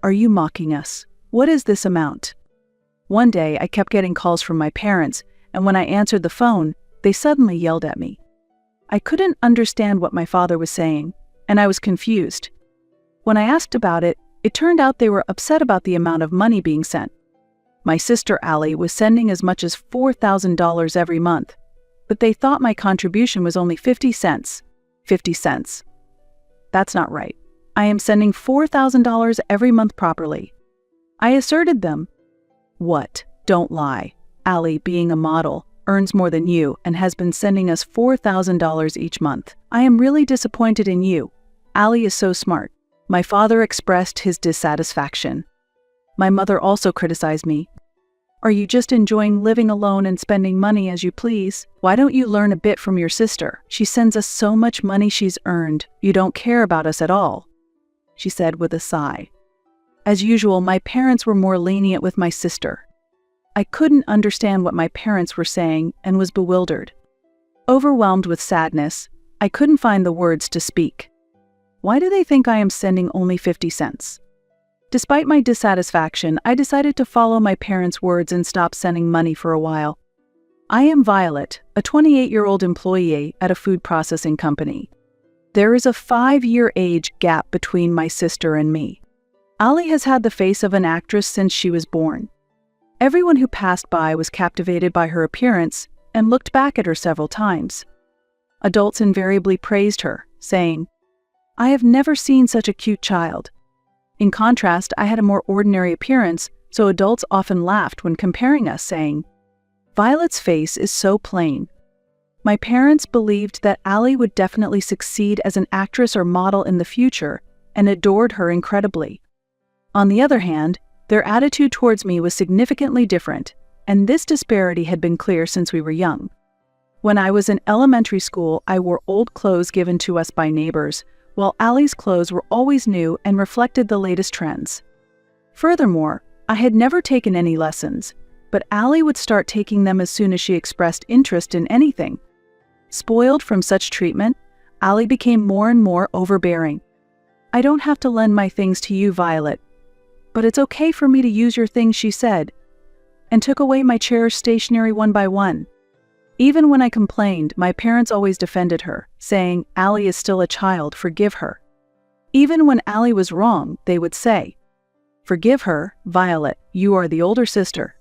Are you mocking us? What is this amount? One day, I kept getting calls from my parents, and when I answered the phone, they suddenly yelled at me. I couldn't understand what my father was saying, and I was confused. When I asked about it, it turned out they were upset about the amount of money being sent. My sister Allie was sending as much as $4,000 every month, but they thought my contribution was only 50 cents. 50 cents. That's not right. I am sending $4,000 every month properly. I asserted them. What? Don't lie. Allie, being a model, earns more than you and has been sending us $4,000 each month. I am really disappointed in you. Allie is so smart. My father expressed his dissatisfaction. My mother also criticized me. Are you just enjoying living alone and spending money as you please? Why don't you learn a bit from your sister? She sends us so much money she's earned. You don't care about us at all, she said with a sigh. As usual, my parents were more lenient with my sister. I couldn't understand what my parents were saying and was bewildered. Overwhelmed with sadness, I couldn't find the words to speak. Why do they think I am sending only 50 cents? Despite my dissatisfaction, I decided to follow my parents' words and stop sending money for a while. I am Violet, a 28-year-old employee at a food processing company. There is a 5-year age gap between my sister and me. Allie has had the face of an actress since she was born. Everyone who passed by was captivated by her appearance and looked back at her several times. Adults invariably praised her, saying, "I have never seen such a cute child." In contrast, I had a more ordinary appearance, so adults often laughed when comparing us, saying, "Violet's face is so plain." My parents believed that Allie would definitely succeed as an actress or model in the future and adored her incredibly. On the other hand, their attitude towards me was significantly different, and this disparity had been clear since we were young. When I was in elementary school, I wore old clothes given to us by neighbors, while Allie's clothes were always new and reflected the latest trends. Furthermore, I had never taken any lessons, but Allie would start taking them as soon as she expressed interest in anything. Spoiled from such treatment, Allie became more and more overbearing. "I don't have to lend my things to you, Violet, but it's okay for me to use your things," she said, and took away my cherished stationery one by one. Even when I complained, my parents always defended her, saying, "Allie is still a child, forgive her." Even when Allie was wrong, they would say, "Forgive her, Violet, you are the older sister,"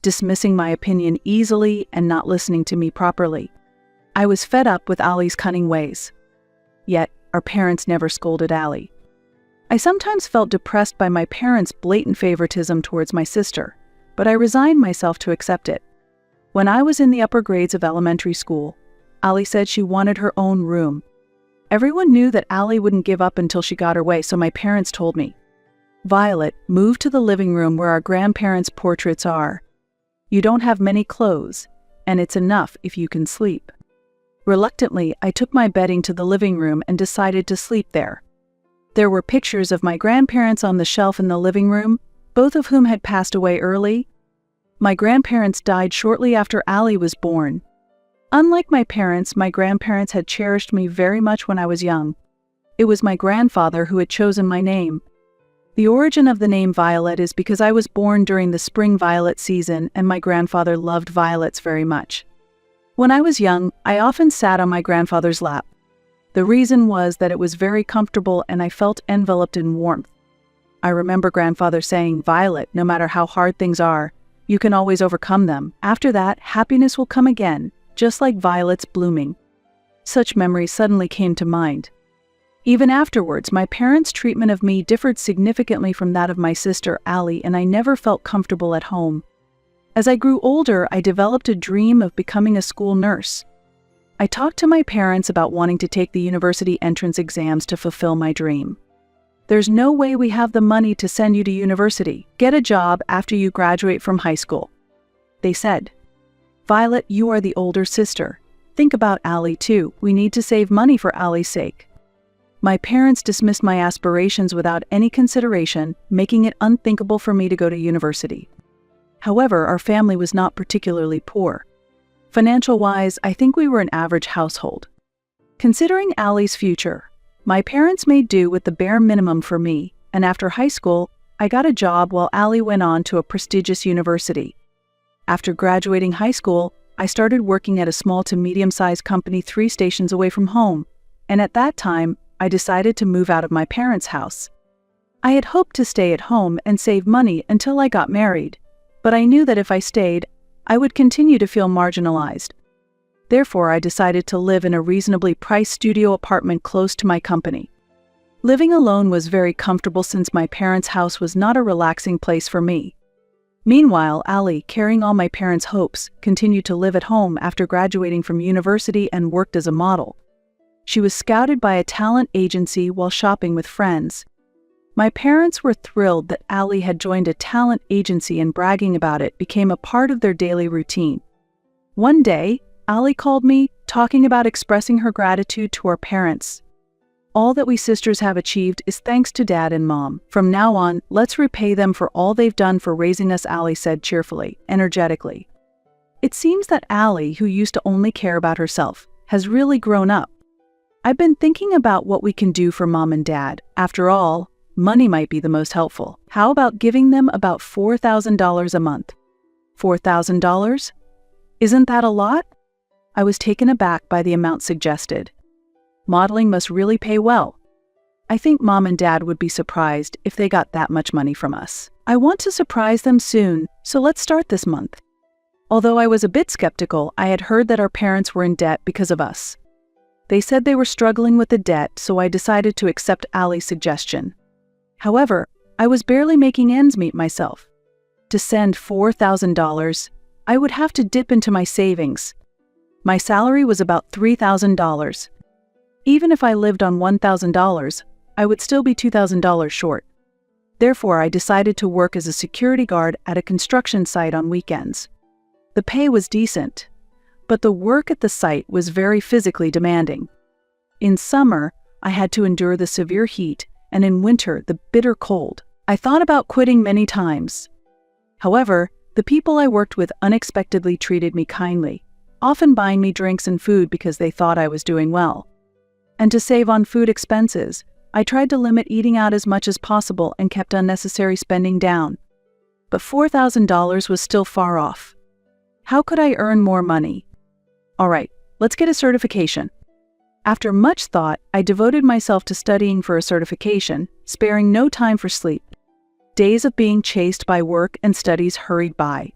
dismissing my opinion easily and not listening to me properly. I was fed up with Allie's cunning ways. Yet, our parents never scolded Allie. I sometimes felt depressed by my parents' blatant favoritism towards my sister, but I resigned myself to accept it. When I was in the upper grades of elementary school, Allie said she wanted her own room. Everyone knew that Allie wouldn't give up until she got her way, so my parents told me, "Violet, move to the living room where our grandparents' portraits are. You don't have many clothes, and it's enough if you can sleep." Reluctantly, I took my bedding to the living room and decided to sleep there. There were pictures of my grandparents on the shelf in the living room, both of whom had passed away early. My grandparents died shortly after Allie was born. Unlike my parents, my grandparents had cherished me very much when I was young. It was my grandfather who had chosen my name. The origin of the name Violet is because I was born during the spring violet season and my grandfather loved violets very much. When I was young, I often sat on my grandfather's lap. The reason was that it was very comfortable and I felt enveloped in warmth. I remember grandfather saying, "Violet, no matter how hard things are, you can always overcome them. After that, happiness will come again, just like violets blooming." Such memories suddenly came to mind. Even afterwards, my parents' treatment of me differed significantly from that of my sister Allie, and I never felt comfortable at home. As I grew older, I developed a dream of becoming a school nurse. I talked to my parents about wanting to take the university entrance exams to fulfill my dream. "There's no way we have the money to send you to university. Get a job after you graduate from high school," they said. "Violet, you are the older sister. Think about Allie too. We need to save money for Allie's sake." My parents dismissed my aspirations without any consideration, making it unthinkable for me to go to university. However, our family was not particularly poor. Financial-wise, I think we were an average household. Considering Allie's future, my parents made do with the bare minimum for me, and after high school, I got a job while Allie went on to a prestigious university. After graduating high school, I started working at a small to medium-sized company 3 stations away from home, and at that time, I decided to move out of my parents' house. I had hoped to stay at home and save money until I got married, but I knew that if I stayed, I would continue to feel marginalized. Therefore, I decided to live in a reasonably priced studio apartment close to my company. Living alone was very comfortable since my parents' house was not a relaxing place for me. Meanwhile, Allie, carrying all my parents' hopes, continued to live at home after graduating from university and worked as a model. She was scouted by a talent agency while shopping with friends. My parents were thrilled that Allie had joined a talent agency, and bragging about it became a part of their daily routine. One day, Allie called me, talking about expressing her gratitude to our parents. All that we sisters have achieved is thanks to Dad and Mom. From now on, let's repay them for all they've done for raising us, Allie said cheerfully, energetically. It seems that Allie, who used to only care about herself, has really grown up. I've been thinking about what we can do for Mom and Dad. After all, money might be the most helpful. How about giving them about $4,000 a month? $4,000? Isn't that a lot? I was taken aback by the amount suggested. Modeling must really pay well. I think Mom and Dad would be surprised if they got that much money from us. I want to surprise them soon, so let's start this month. Although I was a bit skeptical, I had heard that our parents were in debt because of us. They said they were struggling with the debt, so I decided to accept Allie's suggestion. However, I was barely making ends meet myself. To send $4,000, I would have to dip into my savings. My salary was about $3,000. Even if I lived on $1,000, I would still be $2,000 short. Therefore, I decided to work as a security guard at a construction site on weekends. The pay was decent, but the work at the site was very physically demanding. In summer, I had to endure the severe heat, and in winter, the bitter cold. I thought about quitting many times. However, the people I worked with unexpectedly treated me kindly, often buying me drinks and food because they thought I was doing well. And to save on food expenses, I tried to limit eating out as much as possible and kept unnecessary spending down. But $4,000 was still far off. How could I earn more money? All right, let's get a certification. After much thought, I devoted myself to studying for a certification, sparing no time for sleep. Days of being chased by work and studies hurried by.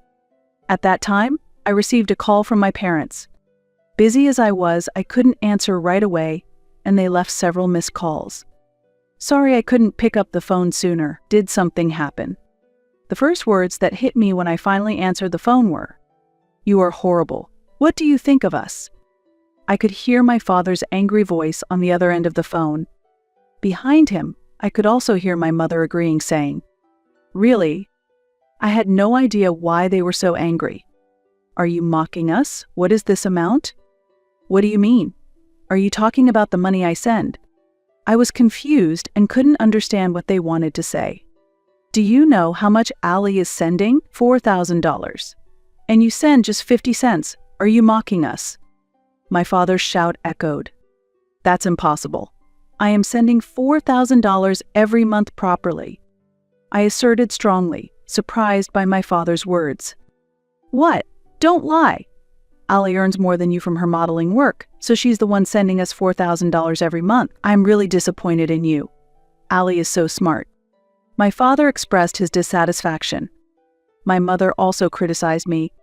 At that time, I received a call from my parents. Busy as I was, I couldn't answer right away, and they left several missed calls. Sorry I couldn't pick up the phone sooner. Did something happen? The first words that hit me when I finally answered the phone were, "You are horrible. What do you think of us?" I could hear my father's angry voice on the other end of the phone. Behind him, I could also hear my mother agreeing, saying, "Really?" I had no idea why they were so angry. "Are you mocking us? What is this amount? What do you mean? Are you talking about the money I send?" I was confused and couldn't understand what they wanted to say. "Do you know how much Allie is sending? $4,000. And you send just 50 cents. Are you mocking us?" My father's shout echoed. "That's impossible. I am sending $4,000 every month properly." I asserted strongly, surprised by my father's words. "What? Don't lie. Allie earns more than you from her modeling work, so she's the one sending us $4,000 every month. I'm really disappointed in you. Allie is so smart." My father expressed his dissatisfaction. My mother also criticized me.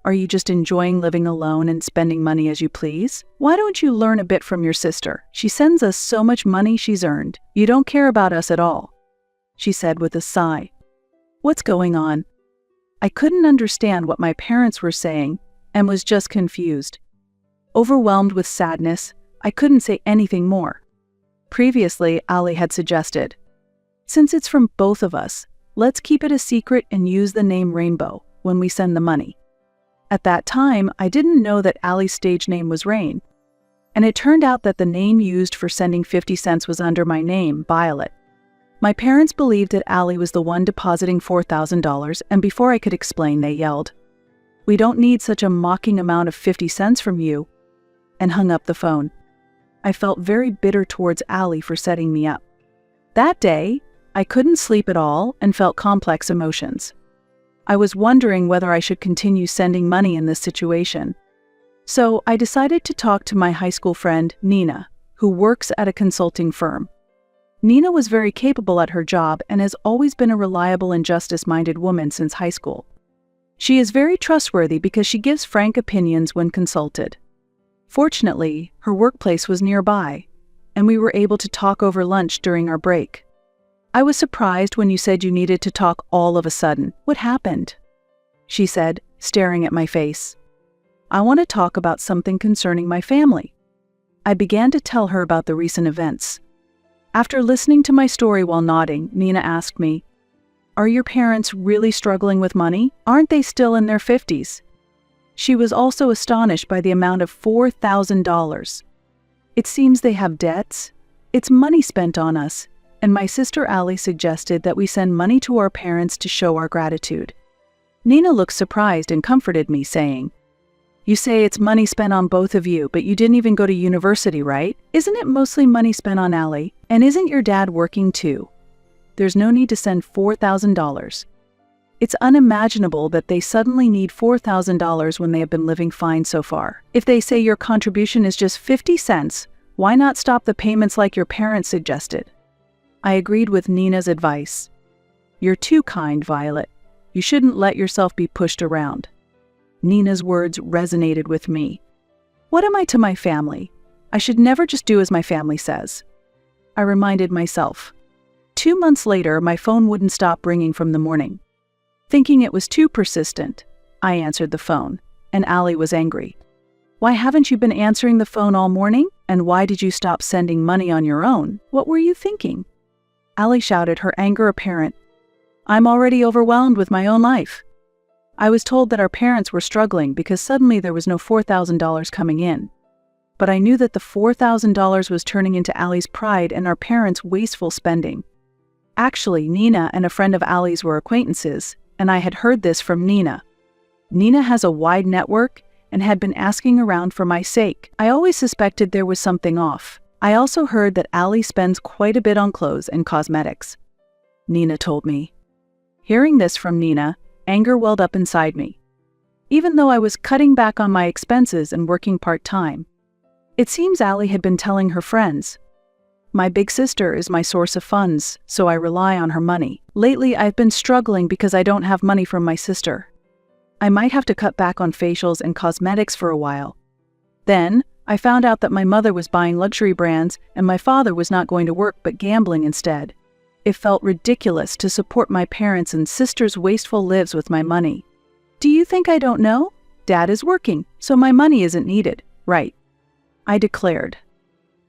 "Are you just enjoying living alone and spending money as you please? Why don't you learn a bit from your sister? She sends us so much money she's earned. You don't care about us at all," she said with a sigh. What's going on? I couldn't understand what my parents were saying and was just confused. Overwhelmed with sadness, I couldn't say anything more. Previously, Allie had suggested, "Since it's from both of us, let's keep it a secret and use the name Rainbow when we send the money." At that time, I didn't know that Allie's stage name was Rain, and it turned out that the name used for sending 50 cents was under my name, Violet. My parents believed that Allie was the one depositing $4,000, and before I could explain, they yelled, "We don't need such a mocking amount of 50 cents from you," and hung up the phone. I felt very bitter towards Allie for setting me up. That day, I couldn't sleep at all and felt complex emotions. I was wondering whether I should continue sending money in this situation. So I decided to talk to my high school friend, Nina, who works at a consulting firm. Nina was very capable at her job and has always been a reliable and justice-minded woman since high school. She is very trustworthy because she gives frank opinions when consulted. Fortunately, her workplace was nearby, and we were able to talk over lunch during our break. I was surprised when you said you needed to talk all of a sudden. What happened? She said, staring at my face. I want to talk about something concerning my family. I began to tell her about the recent events. After listening to my story while nodding, Nina asked me, "Are your parents really struggling with money? Aren't they still in their 50s? She was also astonished by the amount of $4,000. It seems they have debts. It's money spent on us, and my sister Allie suggested that we send money to our parents to show our gratitude. Nina looked surprised and comforted me, saying, "You say it's money spent on both of you, but you didn't even go to university, right? Isn't it mostly money spent on Allie? And isn't your dad working too? There's no need to send $4,000. It's unimaginable that they suddenly need $4,000 when they have been living fine so far. If they say your contribution is just 50 cents, why not stop the payments like your parents suggested?" I agreed with Nina's advice. "You're too kind, Violet. You shouldn't let yourself be pushed around." Nina's words resonated with me. What am I to my family? I should never just do as my family says. I reminded myself. 2 months later, my phone wouldn't stop ringing from the morning. Thinking it was too persistent, I answered the phone, and Allie was angry. "Why haven't you been answering the phone all morning? And why did you stop sending money on your own? What were you thinking?" Allie shouted, her anger apparent. "I'm already overwhelmed with my own life. I was told that our parents were struggling because suddenly there was no $4,000 coming in. But I knew that the $4,000 was turning into Allie's pride and our parents' wasteful spending. Actually, Nina and a friend of Allie's were acquaintances, and I had heard this from Nina. Nina has a wide network and had been asking around for my sake. I always suspected there was something off. I also heard that Allie spends quite a bit on clothes and cosmetics," Nina told me. Hearing this from Nina, anger welled up inside me. Even though I was cutting back on my expenses and working part-time, it seems Allie had been telling her friends. My big sister is my source of funds, so I rely on her money. Lately, I've been struggling because I don't have money from my sister. I might have to cut back on facials and cosmetics for a while. Then, I found out that my mother was buying luxury brands and my father was not going to work but gambling instead. It felt ridiculous to support my parents' and sister's wasteful lives with my money. Do you think I don't know? Dad is working, so my money isn't needed, right? I declared.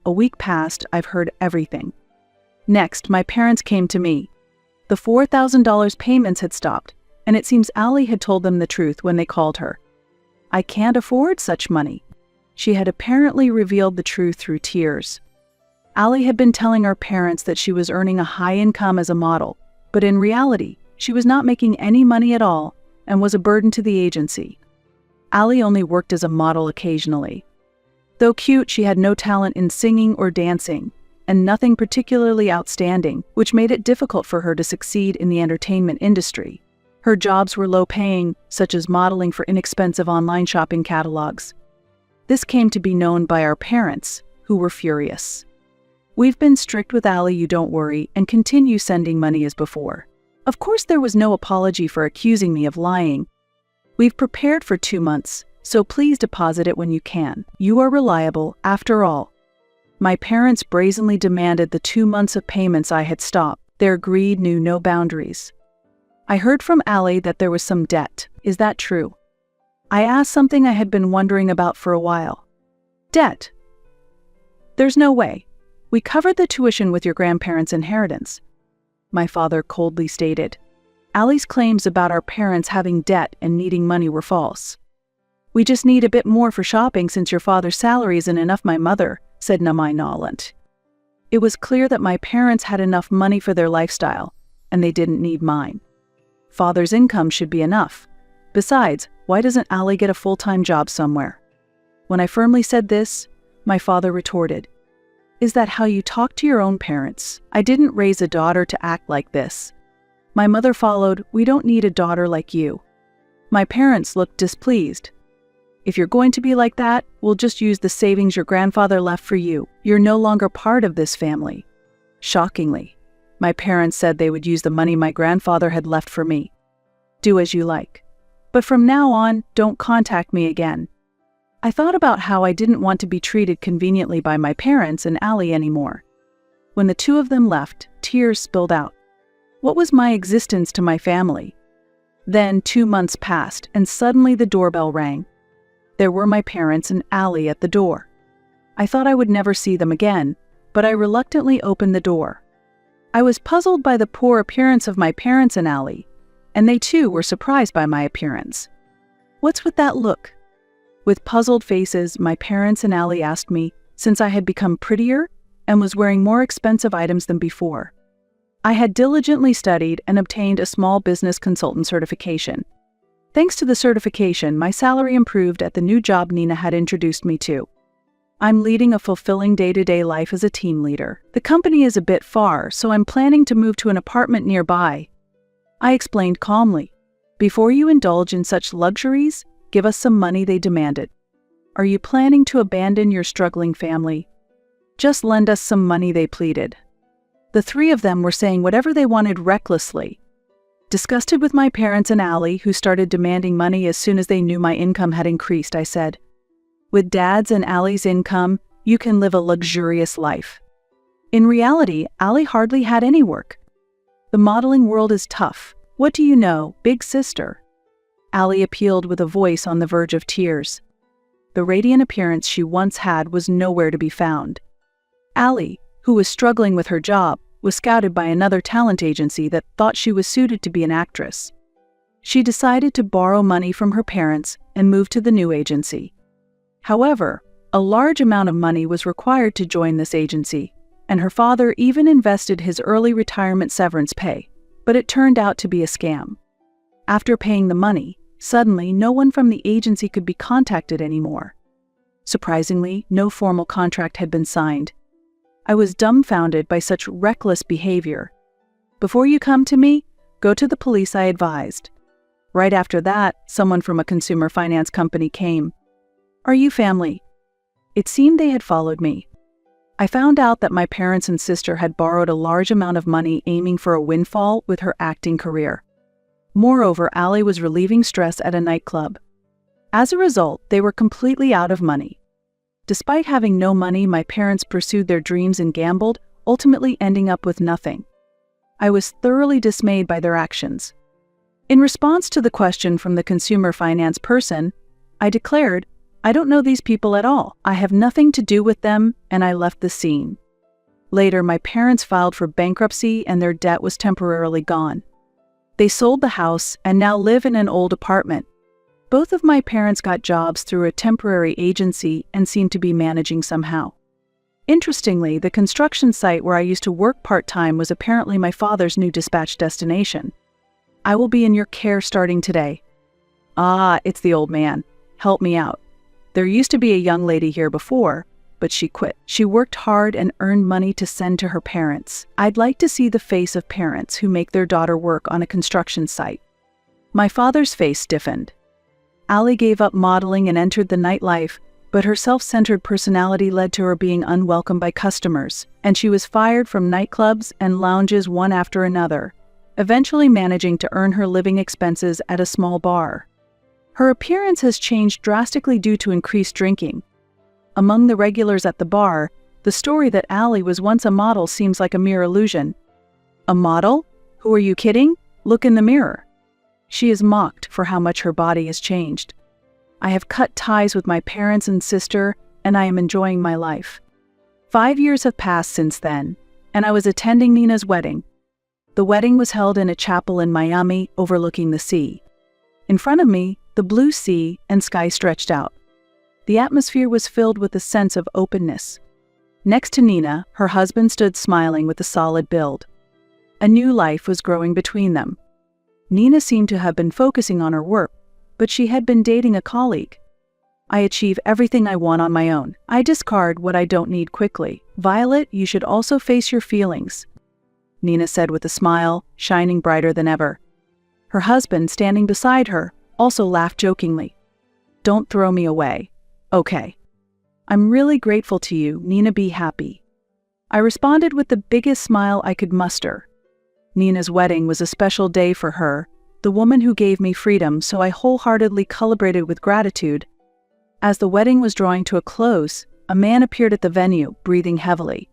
A week passed, I've heard everything. Next, my parents came to me. The $4,000 payments had stopped, and it seems Allie had told them the truth when they called her. I can't afford such money. She had apparently revealed the truth through tears. Allie had been telling our parents that she was earning a high income as a model, but in reality, she was not making any money at all and was a burden to the agency. Allie only worked as a model occasionally. Though cute, she had no talent in singing or dancing, and nothing particularly outstanding, which made it difficult for her to succeed in the entertainment industry. Her jobs were low-paying, such as modeling for inexpensive online shopping catalogs. This came to be known by our parents, who were furious. We've been strict with Allie, you don't worry, and continue sending money as before. Of course, there was no apology for accusing me of lying. We've prepared for 2 months. So please deposit it when you can. You are reliable, after all. My parents brazenly demanded the 2 months of payments I had stopped. Their greed knew no boundaries. I heard from Allie that there was some debt. Is that true? I asked something I had been wondering about for a while. Debt? There's no way. We covered the tuition with your grandparents' inheritance, my father coldly stated. Allie's claims about our parents having debt and needing money were false. We just need a bit more for shopping since your father's salary isn't enough, my mother, said Namai Noland. It was clear that my parents had enough money for their lifestyle, and they didn't need mine. Father's income should be enough. Besides, why doesn't Allie get a full-time job somewhere? When I firmly said this, my father retorted, Is that how you talk to your own parents? I didn't raise a daughter to act like this. My mother followed, we don't need a daughter like you. My parents looked displeased. If you're going to be like that, we'll just use the savings your grandfather left for you. You're no longer part of this family. Shockingly, my parents said they would use the money my grandfather had left for me. Do as you like. But from now on, don't contact me again. I thought about how I didn't want to be treated conveniently by my parents and Allie anymore. When the two of them left, tears spilled out. What was my existence to my family? Then 2 months passed, and suddenly the doorbell rang. There were my parents and Allie at the door. I thought I would never see them again, but I reluctantly opened the door. I was puzzled by the poor appearance of my parents and Allie, and they too were surprised by my appearance. What's with that look? With puzzled faces, my parents and Allie asked me, since I had become prettier and was wearing more expensive items than before. I had diligently studied and obtained a small business consultant certification. Thanks to the certification, my salary improved at the new job Nina had introduced me to. I'm leading a fulfilling day-to-day life as a team leader. The company is a bit far, so I'm planning to move to an apartment nearby. I explained calmly. Before you indulge in such luxuries, give us some money, they demanded. Are you planning to abandon your struggling family? Just lend us some money, they pleaded. The three of them were saying whatever they wanted recklessly. Disgusted with my parents and Allie, who started demanding money as soon as they knew my income had increased, I said, with Dad's and Allie's income, you can live a luxurious life. In reality, Allie hardly had any work. The modeling world is tough. What do you know, big sister? Allie appealed with a voice on the verge of tears. The radiant appearance she once had was nowhere to be found. Allie, who was struggling with her job, was scouted by another talent agency that thought she was suited to be an actress. She decided to borrow money from her parents and move to the new agency. However, a large amount of money was required to join this agency, and her father even invested his early retirement severance pay, but it turned out to be a scam. After paying the money, suddenly no one from the agency could be contacted anymore. Surprisingly, no formal contract had been signed. I was dumbfounded by such reckless behavior. Before you come to me, go to the police, I advised. Right after that, someone from a consumer finance company came. Are you family? It seemed they had followed me. I found out that my parents and sister had borrowed a large amount of money aiming for a windfall with her acting career. Moreover, Allie was relieving stress at a nightclub. As a result, they were completely out of money. Despite having no money, my parents pursued their dreams and gambled, ultimately ending up with nothing. I was thoroughly dismayed by their actions. In response to the question from the consumer finance person, I declared, I don't know these people at all. I have nothing to do with them, and I left the scene. Later, my parents filed for bankruptcy and their debt was temporarily gone. They sold the house and now live in an old apartment. Both of my parents got jobs through a temporary agency and seem to be managing somehow. Interestingly, the construction site where I used to work part-time was apparently my father's new dispatch destination. I will be in your care starting today. Ah, it's the old man. Help me out. There used to be a young lady here before, but she quit. She worked hard and earned money to send to her parents. I'd like to see the face of parents who make their daughter work on a construction site. My father's face stiffened. Allie gave up modeling and entered the nightlife, but her self-centered personality led to her being unwelcome by customers, and she was fired from nightclubs and lounges one after another, eventually managing to earn her living expenses at a small bar. Her appearance has changed drastically due to increased drinking. Among the regulars at the bar, the story that Allie was once a model seems like a mere illusion. A model? Who are you kidding? Look in the mirror. She is mocked for how much her body has changed. I have cut ties with my parents and sister, and I am enjoying my life. 5 years have passed since then, and I was attending Nina's wedding. The wedding was held in a chapel in Miami overlooking the sea. In front of me, the blue sea and sky stretched out. The atmosphere was filled with a sense of openness. Next to Nina, her husband stood smiling with a solid build. A new life was growing between them. Nina seemed to have been focusing on her work, but she had been dating a colleague. I achieve everything I want on my own. I discard what I don't need quickly. Violet, you should also face your feelings, Nina said with a smile, shining brighter than ever. Her husband, standing beside her, also laughed jokingly. Don't throw me away. Okay. I'm really grateful to you, Nina. Be happy. I responded with the biggest smile I could muster. Nina's wedding was a special day for her, the woman who gave me freedom, so I wholeheartedly celebrated with gratitude. As the wedding was drawing to a close, a man appeared at the venue, breathing heavily.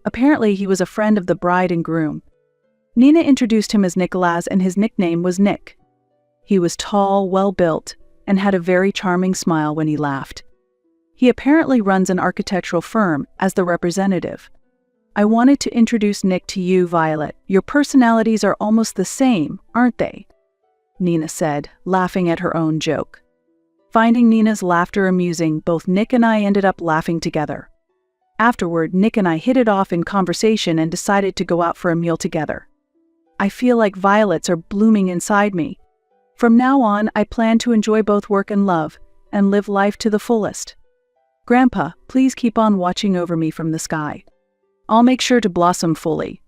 Apparently, he was a friend of the bride and groom. Nina introduced him as Nicholas, and his nickname was Nick. He was tall, well-built, and had a very charming smile when he laughed. He apparently runs an architectural firm as the representative. I wanted to introduce Nick to you, Violet. Your personalities are almost the same, aren't they? Nina said, laughing at her own joke. Finding Nina's laughter amusing, both Nick and I ended up laughing together. Afterward, Nick and I hit it off in conversation and decided to go out for a meal together. I feel like violets are blooming inside me. From now on, I plan to enjoy both work and love, and live life to the fullest. Grandpa, please keep on watching over me from the sky. I'll make sure to blossom fully.